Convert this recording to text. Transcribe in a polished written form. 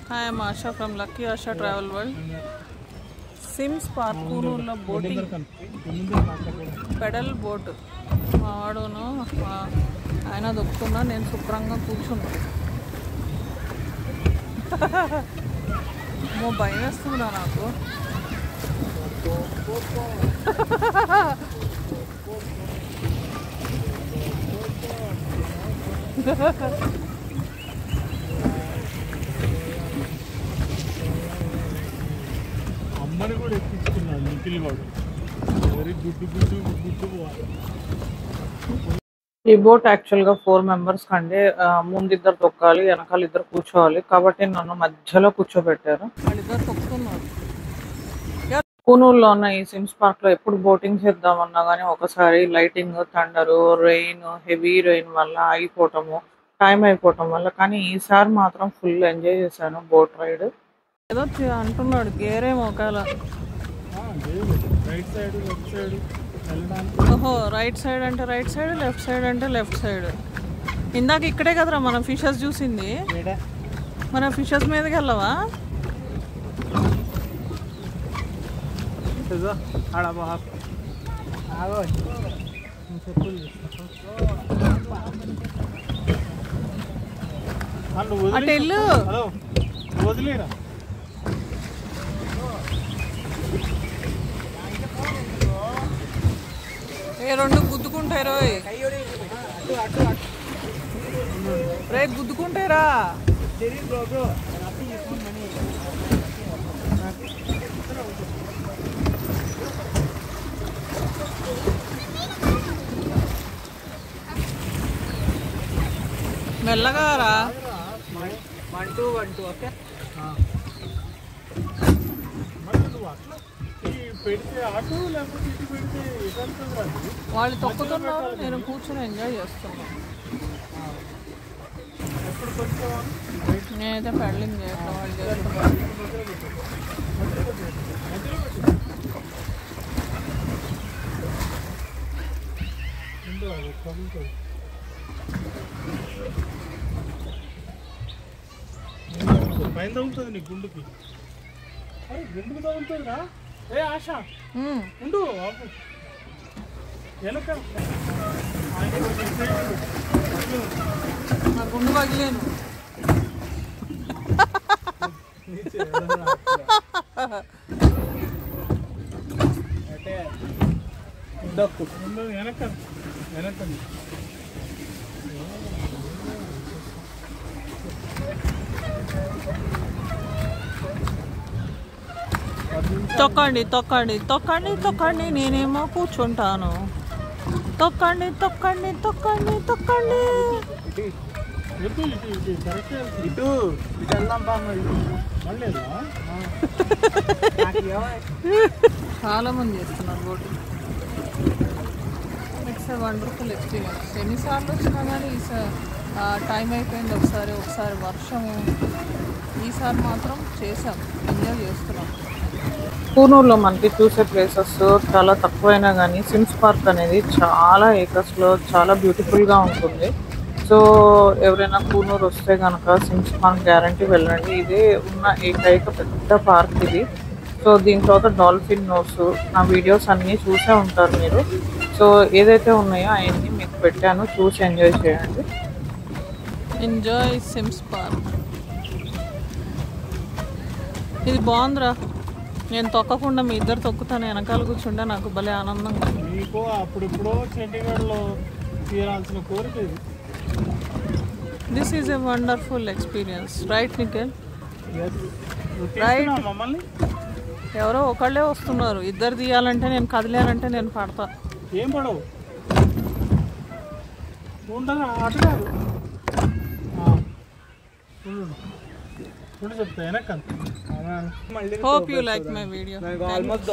I am Asha from Lucky Asha Travel World. Sims Park Koonurlo boating pedal boat వాడును ఆయన దొక్కుతున్నా నేను శుభ్రంగా కూర్చున్నా భయం వేస్తుందా నాకు అమ్మని కూడా ఎక్కించుకున్నాడు నిఖిల్ వాడు వెరీ గుడ్ ఈ బోట్ యాక్చువల్గా 4 మెంబర్స్ కంటే ముందు 2 తొక్కాలి వెనకాల 2 కూర్చోవాలి కాబట్టి నన్ను మధ్యలో కూర్చోబెట్టారు వాళ్ళిద్దరు తొక్కుతున్నారు కూనూరులో ఉన్న ఈ సిమ్స్ పార్క్ లో ఎప్పుడు బోటింగ్ చేద్దామన్నా కానీ ఒకసారి లైటింగ్ థండరు రెయిన్ హెవీ రెయిన్ వల్ల ఆగిపోవటము టైం అయిపోవటం వల్ల కానీ ఈసారి మాత్రం ఫుల్ ఎంజాయ్ చేశాను బోట్ రైడ్ ఏదో అంటున్నాడు గేరేమో ఒకవేళ ఓహో రైట్ సైడ్ అంటే రైట్ సైడ్ లెఫ్ట్ సైడ్ అంటే లెఫ్ట్ సైడ్ ఇందాక ఇక్కడే కదరా మనం ఫిషెస్ చూసింది మన ఫిషెస్ మీదకి వెళ్ళవా అటు వెళ్ళు వదిలేరా ఏ రెండు గుద్దుకుంటాయి రోయ్ రేపు గుద్దుకుంటారా మెల్లగా రా 1 2 ఓకే వాళ్ళు తొక్కుతున్నారు నేను కూర్చొని ఎంజాయ్ చేస్తున్నాను నేనైతే పెడలింగ్ చేయట్లేదు వాళ్ళు చేస్తున్నారు పైన తగులుతుంది నీ గుండుకి గుండుకు తగులుతుందిరా ఏ ఆశ ఉండు వెనక నా గుండు పగిలేను వెనక వెనక తొక్కండి తొక్కండి తొక్కండి తొక్కండి నేనేమో కూర్చుంటాను తొక్కండి తొక్కండి తొక్కండి తొక్కండి ఇటు చాలా మంది చేస్తున్నారు boating it's a wonderful experience ఎన్నిసార్లు వచ్చినా కానీ టైం అయిపోయింది ఒకసారి వర్షము ఈసారి మాత్రం చేసాం ఎంజాయ్ చేస్తున్నాం కూనూరులో మనకి చూసే ప్లేసెస్ చాలా తక్కువైనా కానీ సిమ్స్ పార్క్ అనేది చాలా ఏకస్లో చాలా బ్యూటిఫుల్గా ఉంటుంది సో ఎవరైనా కూనూరు వస్తే కనుక సిమ్స్ పార్క్ గ్యారంటీ వెళ్ళండి ఇదే ఉన్న ఏకైక పెద్ద పార్క్ ఇది సో దీని తర్వాత డాల్ఫిన్ నోస్ నా వీడియోస్ అన్నీ చూసే ఉంటారు మీరు సో ఏదైతే ఉన్నాయో అవన్నీ మీకు పెట్టాను చూసి ఎంజాయ్ చేయండి ఎంజాయ్ సిమ్స్ పార్క్ ఇది బాగుందిరా నేను తొక్కకుండా మీ 2 తొక్కుతాను వెనకాల కూర్చుంటే నాకు భలే ఆనందంగా మీకు అప్పుడిప్పుడో చండీగఢ్లో తీరాల్సిన కోరిక ఇది this is a wonderful experience right Nikhil right మమ్మల్ని ఎవరో ఒకళ్ళే వస్తున్నారు 2 తీయాలంటే నేను కదిలేనంటే నేను పడతా ఏం పడవు ఉండగా అటు కాదు చెప్తా వెనక Hope you like my video. Almost